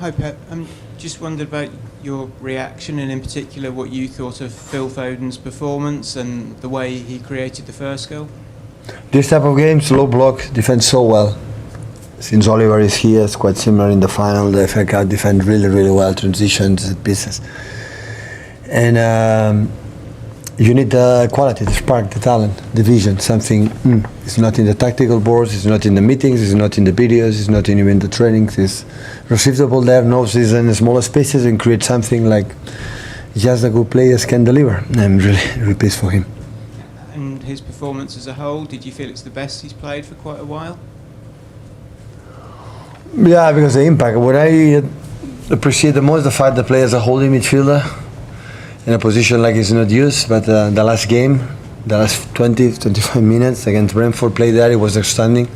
Hi Pep, just wondered about your reaction and in particular what you thought of Phil Foden's performance and the way he created the first goal. This type of games, low block, defend so well. Since Oliver is here, it's quite similar in the final. The FA Cup defend really, really well, transitions, pieces. And you need the quality, the spark, the talent, the vision, something. It's not in the tactical boards, it's not in the meetings, it's not in the videos, it's not in even the trainings. It's receive the ball there, knows it's in smaller spaces and create something like just the good players can deliver. I'm really, really pleased for him. And his performance as a whole, did you feel it's the best he's played for quite a while? Yeah, because the impact. What I appreciate the most, the fact the players are holding midfielder in a position like it's not used, but the last game, the last 20, 25 minutes against Brentford play there, it was outstanding.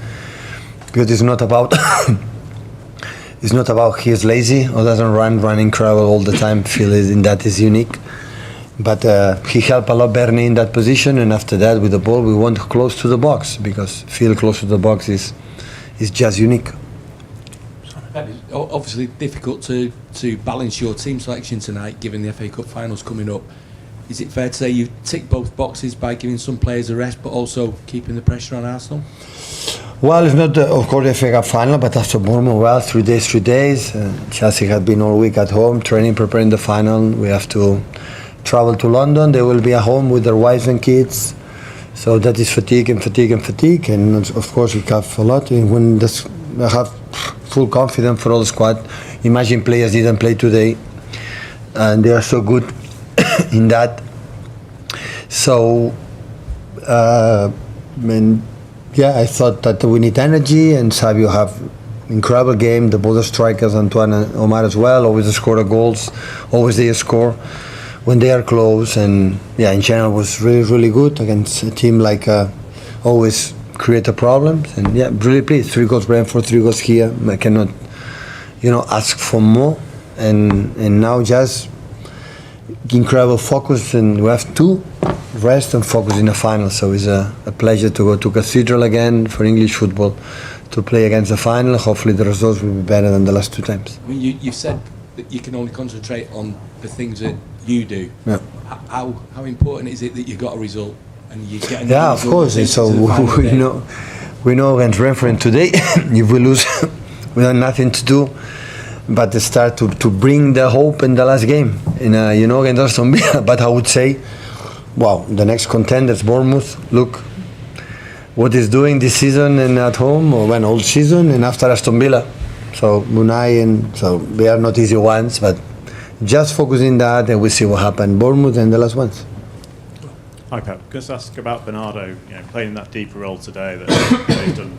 Because it's not about it's not about he is lazy or doesn't run incredible all the time. Phil is in that is unique. But he helped a lot Bernie in that position, and after that with the ball we went close to the box because Phil close to the box is just unique. Obviously difficult to balance your team selection tonight given the FA Cup finals coming up. Is it fair to say you tick both boxes by giving some players a rest but also keeping the pressure on Arsenal? Well, it's not of course the FA Cup final, but after Bournemouth, well, 3 days. Chelsea had been all week at home training, preparing the final. We have to travel to London. They will be at home with their wives and kids. So that is fatigue. And of course we have a lot. And when I have full confidence for all the squad. Imagine players didn't play today, and they are so good in that. So, I thought that we need energy, and Savio have incredible game. The both strikers, Antoine and Omar as well, always score the goals, always they score when they are close, and in general was really, really good against a team like always create a problem, and really pleased. 3 goals Brentford, 3 goals here. I cannot, ask for more. And now just incredible focus, and we have to rest and focus in the final. So it's a pleasure to go to Cathedral again for English football to play against the final. Hopefully the results will be better than the last 2 times. I mean, you've said that you can only concentrate on the things that you do. Yeah. How important is it that you got a result? And you get of course. And so we know against Brentford today, if we lose, we have nothing to do but to start to bring the hope in the last game, against Aston Villa. But I would say, the next contenders, Bournemouth, look what is doing this season and at home, or all season, and after Aston Villa. So Unai, and so they are not easy ones, but just focus in that, and we see what happens. Bournemouth and the last ones. Hi Pep, just ask about Bernardo, playing that deeper role today that he's done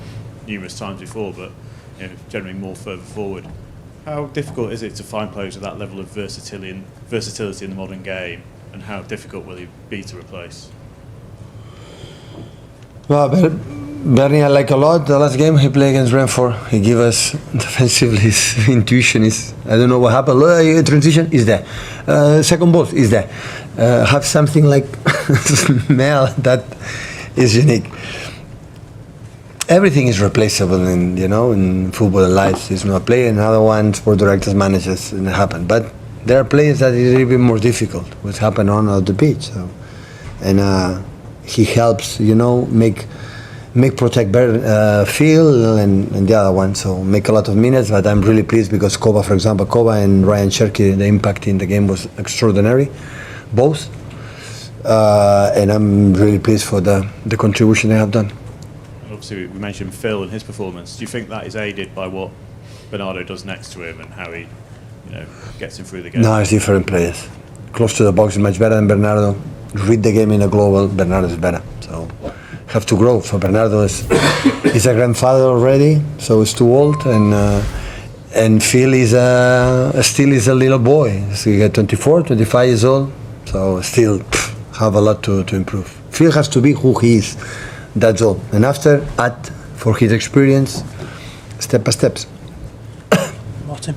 numerous times before, but generally more further forward. How difficult is it to find players with that level of versatility in the modern game, and how difficult will he be to replace? Well, Bernie I like a lot. The last game he played against Brentford, he gave us defensively his intuition is, I don't know what happened. Transition is there. Second ball is there. Have something like smell that is unique. Everything is replaceable in football and life. There's no player, another one, sport directors, managers, and it happen. But there are players that is a bit more difficult, what happen on the pitch. So, and he helps, make protect better Phil and the other one, so make a lot of minutes. But I'm really pleased because for example, Koba and Ryan Cherky, the impact in the game was extraordinary, both. And I'm really pleased for the contribution they have done. Obviously, we mentioned Phil and his performance. Do you think that is aided by what Bernardo does next to him and how he, gets him through the game? No, it's different players. Close to the box is much better than Bernardo. Read the game in a global. Bernardo is better. So have to grow. So Bernardo is a grandfather already, so he's too old, and Phil is still is a little boy. So he got 24, 25 years old, so still have a lot to improve. Phil has to be who he is. That's all. And after, add for his experience, step by steps. Martin.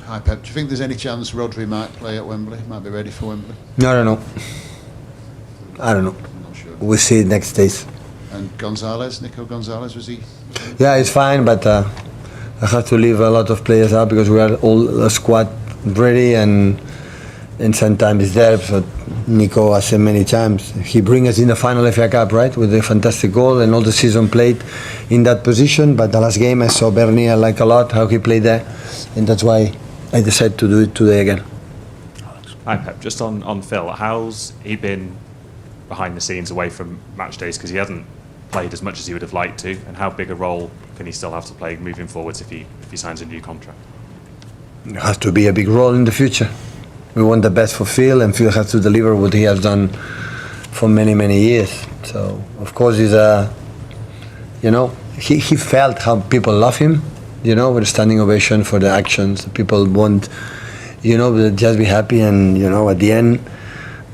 Hi Pep, do you think there's any chance Rodri might play at Wembley? Might be ready for Wembley? No, I don't know. I'm not sure. We'll see next days. And Nico Gonzalez, was he? Yeah, he's fine, but I had to leave a lot of players out because we are all a squad ready and sometimes it's there. So Nico, I said many times, he brings us in the final FA Cup, right, with a fantastic goal and all the season played in that position. But the last game I saw Bernie, I like a lot how he played there, and that's why I decided to do it today again. Hi Pep, just on Phil, how's he been behind the scenes away from match days, because he hasn't played as much as he would have liked to, and how big a role can he still have to play moving forwards if he signs a new contract? It has to be a big role in the future. We want the best for Phil, and Phil has to deliver what he has done for many, many years. So, of course, he's he felt how people love him, with a standing ovation for the actions. People want, just be happy, and, at the end,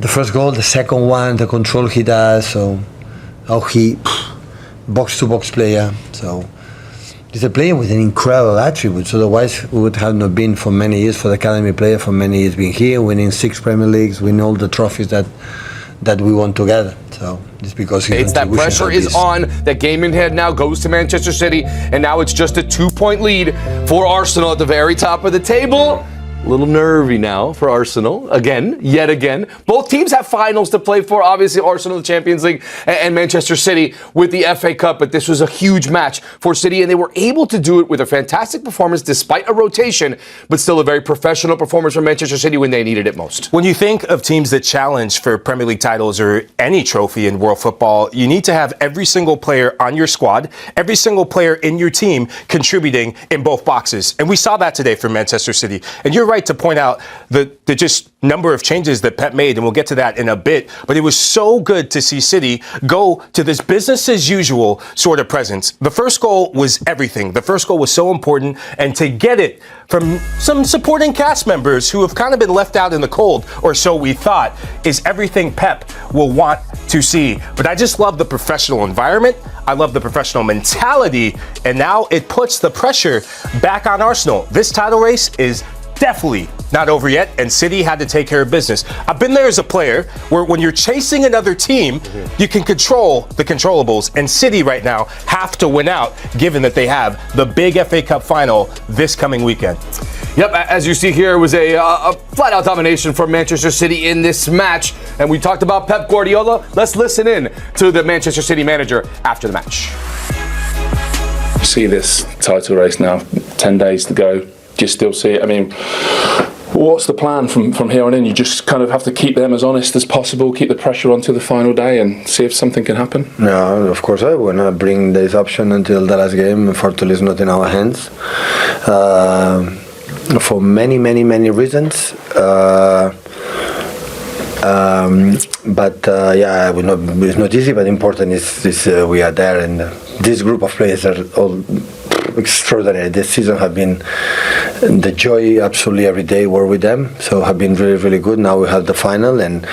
the first goal, the second one, the control he does, so how he, box-to-box player, so he's a player with an incredible attributes. Otherwise, we would have not been for many years for the academy player. For many years, been here, winning 6 Premier Leagues, winning all the trophies that we won together. So it's because it's that pressure is on. That game in hand now goes to Manchester City, and now it's just a 2-point lead for Arsenal at the very top of the table. A little nervy now for Arsenal, yet again. Both teams have finals to play for. Obviously, Arsenal, the Champions League, and Manchester City with the FA Cup. But this was a huge match for City, and they were able to do it with a fantastic performance despite a rotation, but still a very professional performance from Manchester City when they needed it most. When you think of teams that challenge for Premier League titles or any trophy in world football, you need to have every single player on your squad, every single player in your team contributing in both boxes. And we saw that today for Manchester City. And you're right to point out the just number of changes that Pep made, and we'll get to that in a bit. But it was so good to see City go to this business as usual sort of presence. The first goal was everything. The first goal was so important, and to get it from some supporting cast members who have kind of been left out in the cold, or so we thought, is everything Pep will want to see. But I just love the professional environment. I love the professional mentality, and now it puts the pressure back on Arsenal. This title race is definitely not over yet, and City had to take care of business. I've been there as a player where when you're chasing another team, you can control the controllables, and City right now have to win out given that they have the big FA Cup final this coming weekend. Yep, as you see here, it was a flat-out domination for Manchester City in this match, and we talked about Pep Guardiola. Let's listen in to the Manchester City manager after the match. See this title race now, 10 days to go. Do you still see it? I mean, what's the plan from here on in? You just kind of have to keep them as honest as possible, keep the pressure on to the final day and see if something can happen? No, of course I will not bring this option until the last game. Unfortunately, it's not in our hands. For many, many, many reasons. It's not easy, but important is we are there, and this group of players are all extraordinary. This season have been the joy absolutely every day we're with them, so have been really, really good. Now we have the final, and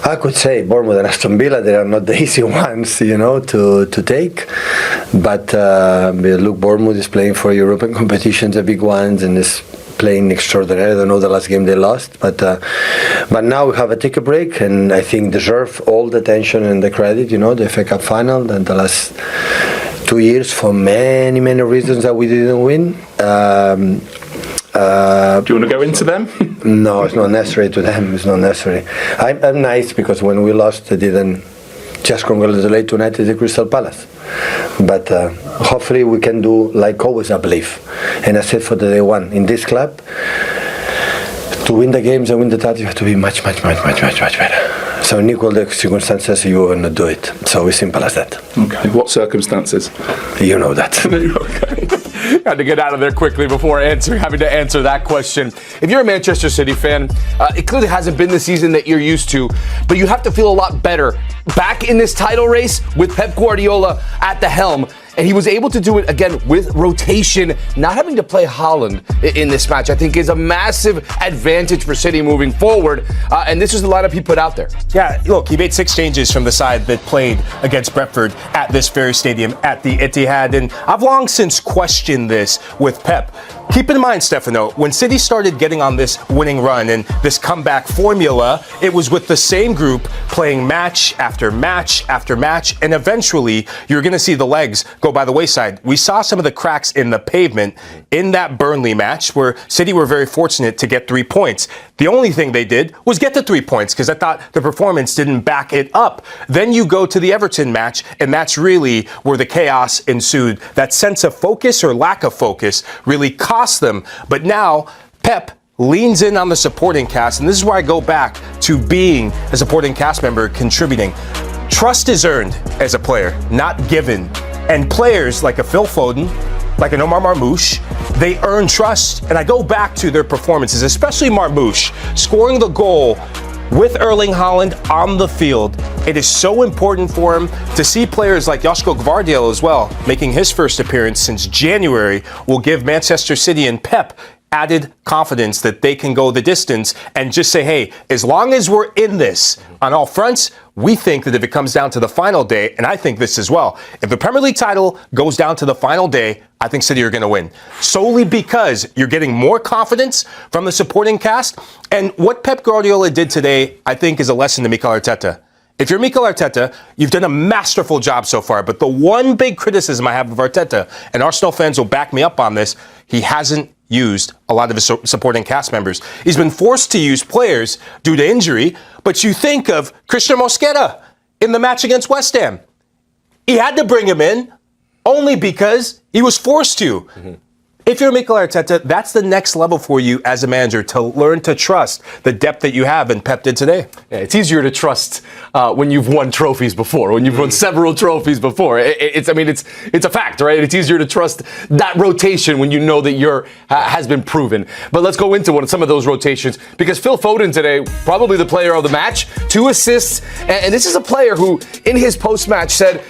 I could say Bournemouth and Aston Villa, they are not the easy ones, to take, but look, Bournemouth is playing for European competitions, the big ones, and is playing extraordinary. I don't know the last game they lost, but now we have a take a break, and I think deserve all the attention and the credit, the FA Cup final and the last 2 years for many, many reasons that we didn't win. Do you want to go into them? No, it's not necessary to them. It's not necessary. I'm nice because when we lost, I didn't just congratulate United at Crystal Palace. But hopefully we can do like always, I believe. And I said for the day one, in this club, to win the games and win the title, you have to be much, much, much, much, much, much better. So in equal the circumstances, you will not do it. So it's simple as that. Okay. What circumstances? You know that. Okay. Had to get out of there quickly before having to answer that question. If you're a Manchester City fan, it clearly hasn't been the season that you're used to, but you have to feel a lot better back in this title race with Pep Guardiola at the helm. And he was able to do it again with rotation, not having to play Haaland in this match, I think is a massive advantage for City moving forward. And this is the lineup he put out there. Yeah, look, he made 6 changes from the side that played against Brentford at this very stadium at the Etihad. And I've long since questioned this with Pep. Keep in mind, Stefano, when City started getting on this winning run and this comeback formula, it was with the same group playing match after match after match, and eventually you're going to see the legs go by the wayside. We saw some of the cracks in the pavement in that Burnley match where City were very fortunate to get 3 points. The only thing they did was get the 3 points because I thought the performance didn't back it up. Then you go to the Everton match, and that's really where the chaos ensued. That sense of focus or lack of focus really cost them. But now Pep leans in on the supporting cast, and this is where I go back to being a supporting cast member contributing. Trust is earned as a player, not given. And players like a Phil Foden, like an Omar Marmoush, they earn trust. And I go back to their performances, especially Marmoush, scoring the goal with Erling Haaland on the field. It is so important for him to see players like Joško Gvardiol as well, making his first appearance since January, will give Manchester City and Pep added confidence that they can go the distance and just say, hey, as long as we're in this on all fronts, we think that if it comes down to the final day, and I think this as well, if the Premier League title goes down to the final day, I think City are going to win. Solely because you're getting more confidence from the supporting cast. And what Pep Guardiola did today, I think, is a lesson to Mikel Arteta. If you're Mikel Arteta, you've done a masterful job so far. But the one big criticism I have of Arteta, and Arsenal fans will back me up on this, he hasn't used a lot of his supporting cast members. He's been forced to use players due to injury, but you think of Christian Mosquera in the match against West Ham. He had to bring him in only because he was forced to. If you're Mikel Arteta, that's the next level for you as a manager, to learn to trust the depth that you have, and Pep did today. Yeah, it's easier to trust when you've won trophies before, when you've won several trophies before. It's a fact, right? It's easier to trust that rotation when you know that has been proven. But let's go into some of those rotations, because Phil Foden today, probably the player of the match, 2 assists, and this is a player who, in his post-match, said,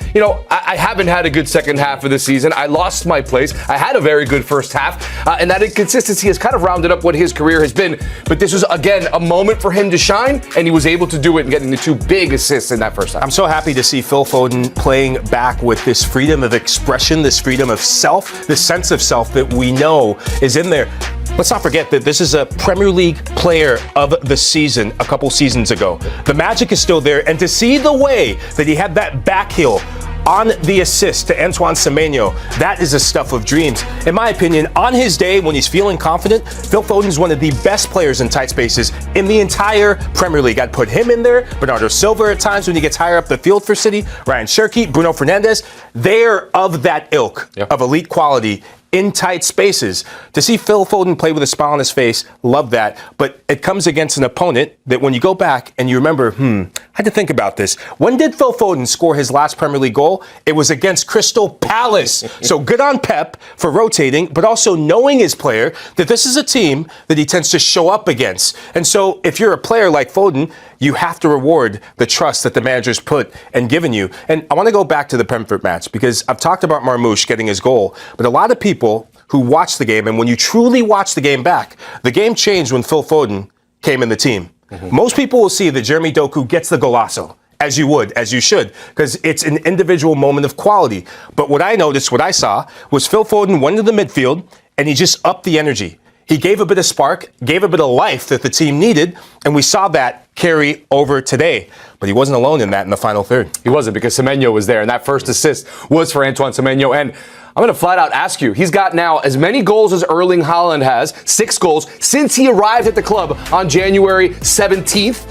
I haven't had a good second half of the season. I lost my place. I had a very good first half, and that inconsistency has kind of rounded up what his career has been. But this was, again, a moment for him to shine, and he was able to do it and getting the 2 big assists in that first half. I'm so happy to see Phil Foden playing back with this freedom of expression, this freedom of self, this sense of self that we know is in there. Let's not forget that this is a Premier League player of the season a couple seasons ago. The magic is still there, and to see the way that he had that back heel on the assist to Antoine Semenyo, that is the stuff of dreams. In my opinion, on his day when he's feeling confident, Phil Foden is one of the best players in tight spaces in the entire Premier League. I'd put him in there, Bernardo Silva at times when he gets higher up the field for City, Ryan Cherki, Bruno Fernandes. They're of that ilk of elite quality in tight spaces. To see Phil Foden play with a smile on his face, love that. But it comes against an opponent that when you go back and you remember, I had to think about this. When did Phil Foden score his last Premier League goal? It was against Crystal Palace. So good on Pep for rotating, but also knowing his player that this is a team that he tends to show up against. And so if you're a player like Foden, you have to reward the trust that the manager's put and given you. And I want to go back to the Brentford match, because I've talked about Marmoush getting his goal, but a lot of people who watch the game, and when you truly watch the game back, the game changed when Phil Foden came in the team. Most people will see that Jeremy Doku gets the golazo, as you should, because it's an individual moment of quality. But what I noticed, what I saw, was Phil Foden went to the midfield, and he just upped the energy. He gave a bit of spark, gave a bit of life that the team needed, and we saw that carry over today. But he wasn't alone in that in the final third. He wasn't, because Semenyo was there, and that first assist was for Antoine Semenyo. And I'm going to flat out ask you, he's got now as many goals as Erling Haaland has, 6 goals, since he arrived at the club on January 17th.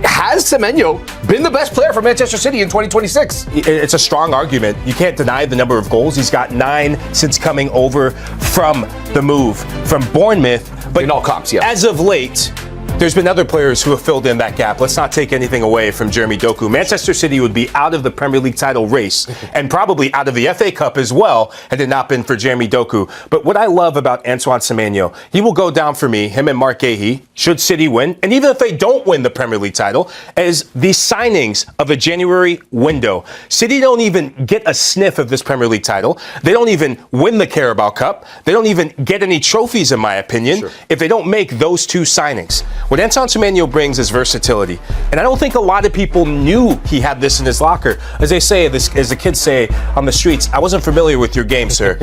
Has Semenyo been the best player for Manchester City in 2026? It's a strong argument. You can't deny the number of goals. He's got 9 since coming over from the move from Bournemouth. But in all comps, yeah. As of late, there's been other players who have filled in that gap. Let's not take anything away from Jeremy Doku. Manchester City would be out of the Premier League title race and probably out of the FA Cup as well had it not been for Jeremy Doku. But what I love about Antoine Semenyo, he will go down for me, him and Mark Gahey, should City win, and even if they don't win the Premier League title, as the signings of a January window. City don't even get a sniff of this Premier League title. They don't even win the Carabao Cup. They don't even get any trophies, in my opinion, if they don't make those 2 signings. What Anton Semenyo brings is versatility. And I don't think a lot of people knew he had this in his locker. As they say, as the kids say on the streets, I wasn't familiar with your game, sir.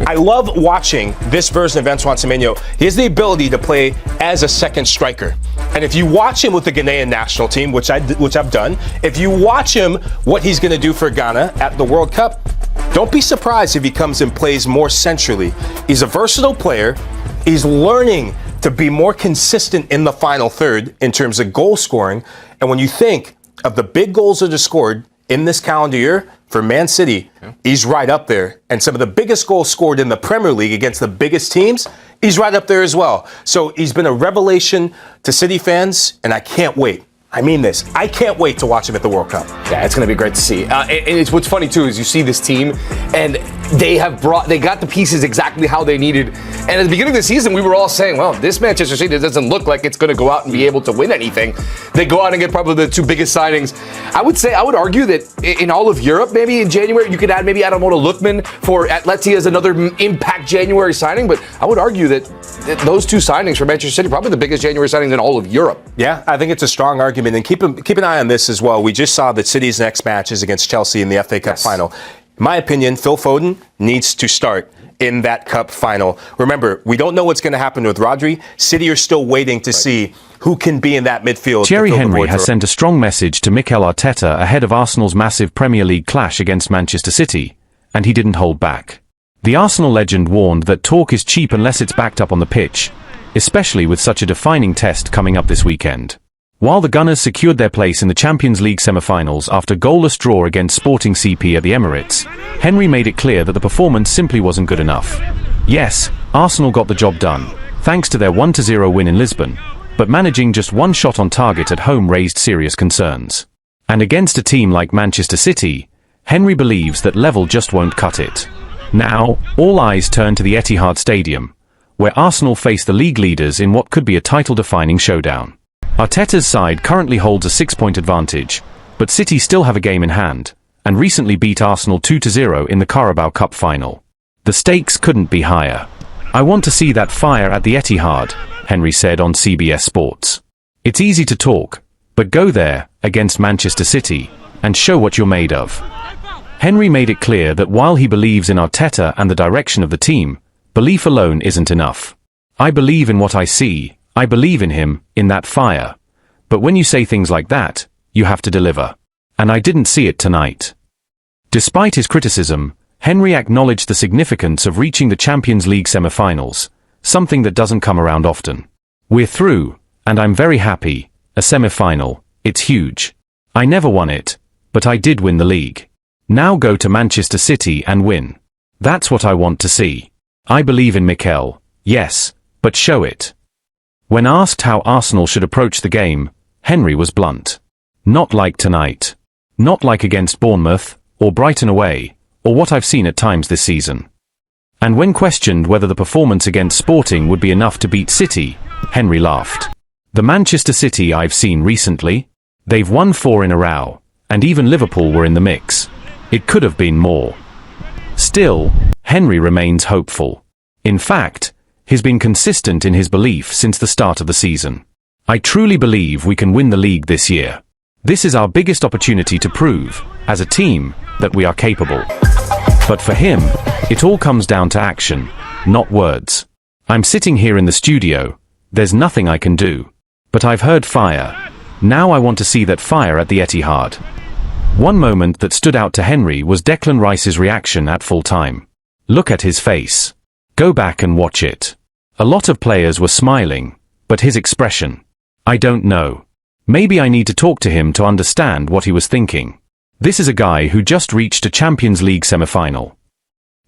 I love watching this version of Antoine Semenyo. He has the ability to play as a second striker. And if you watch him with the Ghanaian national team, which I've done, if you watch him, what he's going to do for Ghana at the World Cup, don't be surprised if he comes and plays more centrally. He's a versatile player. He's learning to be more consistent in the final third in terms of goal scoring. And when you think of the big goals that are scored in this calendar year for Man City, he's right up there. And some of the biggest goals scored in the Premier League against the biggest teams, he's right up there as well. So he's been a revelation to City fans, and I can't wait. I mean this. I can't wait to watch him at the World Cup. Yeah, it's going to be great to see. And it's what's funny too is you see this team, and they got the pieces exactly how they needed. And at the beginning of the season, we were all saying, well, this Manchester City doesn't look like it's going to go out and be able to win anything. They go out and get probably the two biggest signings. I would argue that in all of Europe, maybe in January, you could add maybe Ademola Lookman for Atleti as another impact January signing. But I would argue that those two signings for Manchester City, probably the biggest January signings in all of Europe. Yeah, I think it's a strong argument. And keep an eye on this as well. We just saw that City's next match is against Chelsea in the FA Cup final. In my opinion, Phil Foden needs to start in that cup final. Remember, we don't know what's going to happen with Rodri. City are still waiting to see who can be in that midfield. Thierry Henry has sent a strong message to Mikel Arteta ahead of Arsenal's massive Premier League clash against Manchester City, and he didn't hold back. The Arsenal legend warned that talk is cheap unless it's backed up on the pitch, especially with such a defining test coming up this weekend. While the Gunners secured their place in the Champions League semi-finals after goalless draw against Sporting CP at the Emirates, Henry made it clear that the performance simply wasn't good enough. Yes, Arsenal got the job done, thanks to their 1-0 win in Lisbon, but managing just one shot on target at home raised serious concerns. And against a team like Manchester City, Henry believes that level just won't cut it. Now, all eyes turn to the Etihad Stadium, where Arsenal face the league leaders in what could be a title-defining showdown. Arteta's side currently holds a 6-point advantage, but City still have a game in hand, and recently beat Arsenal 2-0 in the Carabao Cup final. The stakes couldn't be higher. I want to see that fire at the Etihad, Henry said on CBS Sports. It's easy to talk, but go there, against Manchester City, and show what you're made of. Henry made it clear that while he believes in Arteta and the direction of the team, belief alone isn't enough. I believe in what I see. I believe in him, in that fire. But when you say things like that, you have to deliver. And I didn't see it tonight. Despite his criticism, Henry acknowledged the significance of reaching the Champions League semi-finals, something that doesn't come around often. We're through, and I'm very happy. A semi-final, it's huge. I never won it, but I did win the league. Now go to Manchester City and win. That's what I want to see. I believe in Mikel, yes, but show it. When asked how Arsenal should approach the game, Henry was blunt. Not like tonight. Not like against Bournemouth, or Brighton away, or what I've seen at times this season. And when questioned whether the performance against Sporting would be enough to beat City, Henry laughed. The Manchester City I've seen recently, they've won 4 in a row, and even Liverpool were in the mix. It could have been more. Still, Henry remains hopeful. In fact, he's been consistent in his belief since the start of the season. I truly believe we can win the league this year. This is our biggest opportunity to prove, as a team, that we are capable. But for him, it all comes down to action, not words. I'm sitting here in the studio, there's nothing I can do. But I've heard fire. Now I want to see that fire at the Etihad. One moment that stood out to Henry was Declan Rice's reaction at full time. Look at his face. Go back and watch it. A lot of players were smiling, but his expression, I don't know. Maybe I need to talk to him to understand what he was thinking. This is a guy who just reached a Champions League semi-final.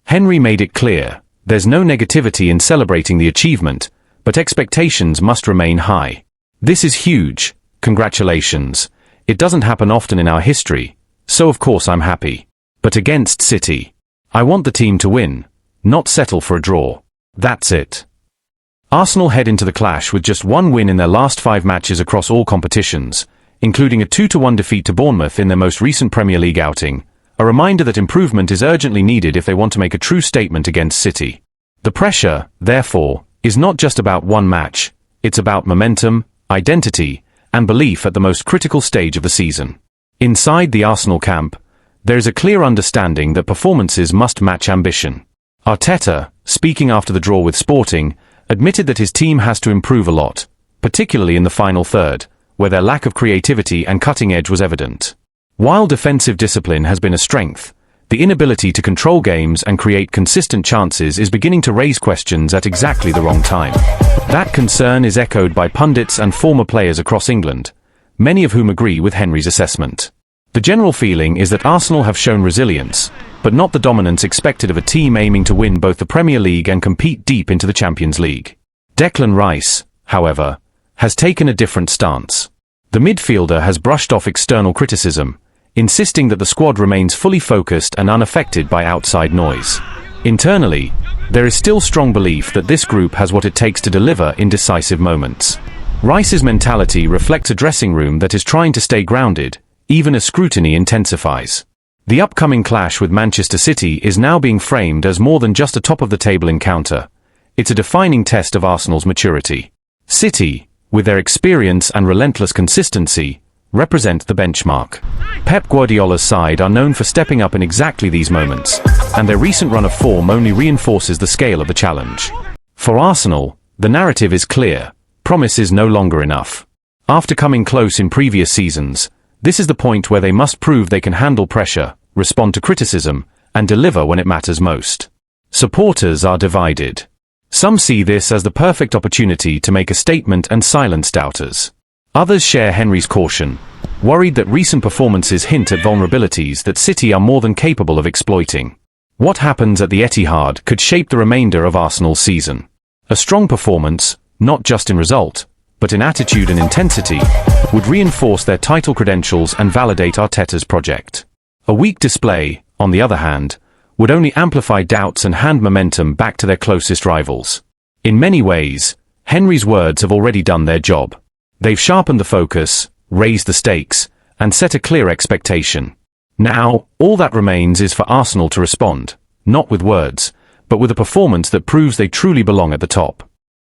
Henry made it clear, there's no negativity in celebrating the achievement, but expectations must remain high. This is huge, congratulations. It doesn't happen often in our history, so of course I'm happy. But against City, I want the team to win. Not settle for a draw. That's it. Arsenal head into the clash with just one win in their last 5 matches across all competitions, including a 2-1 defeat to Bournemouth in their most recent Premier League outing, a reminder that improvement is urgently needed if they want to make a true statement against City. The pressure, therefore, is not just about one match, it's about momentum, identity, and belief at the most critical stage of the season. Inside the Arsenal camp, there is a clear understanding that performances must match ambition. Arteta, speaking after the draw with Sporting, admitted that his team has to improve a lot, particularly in the final third, where their lack of creativity and cutting edge was evident. While defensive discipline has been a strength, the inability to control games and create consistent chances is beginning to raise questions at exactly the wrong time. That concern is echoed by pundits and former players across England, many of whom agree with Henry's assessment. The general feeling is that Arsenal have shown resilience, but not the dominance expected of a team aiming to win both the Premier League and compete deep into the Champions League. Declan Rice, however, has taken a different stance. The midfielder has brushed off external criticism, insisting that the squad remains fully focused and unaffected by outside noise. Internally, there is still strong belief that this group has what it takes to deliver in decisive moments. Rice's mentality reflects a dressing room that is trying to stay grounded, even as scrutiny intensifies. The upcoming clash with Manchester City is now being framed as more than just a top-of-the-table encounter. It's a defining test of Arsenal's maturity. City, with their experience and relentless consistency, represent the benchmark. Pep Guardiola's side are known for stepping up in exactly these moments, and their recent run of form only reinforces the scale of the challenge. For Arsenal, the narrative is clear: promise is no longer enough. After coming close in previous seasons, this is the point where they must prove they can handle pressure, respond to criticism, and deliver when it matters most. Supporters are divided. Some see this as the perfect opportunity to make a statement and silence doubters. Others share Henry's caution, worried that recent performances hint at vulnerabilities that City are more than capable of exploiting. What happens at the Etihad could shape the remainder of Arsenal's season. A strong performance, not just in result, but in attitude and intensity, would reinforce their title credentials and validate Arteta's project. A weak display, on the other hand, would only amplify doubts and hand momentum back to their closest rivals. In many ways, Henry's words have already done their job. They've sharpened the focus, raised the stakes, and set a clear expectation. Now, all that remains is for Arsenal to respond, not with words, but with a performance that proves they truly belong at the top.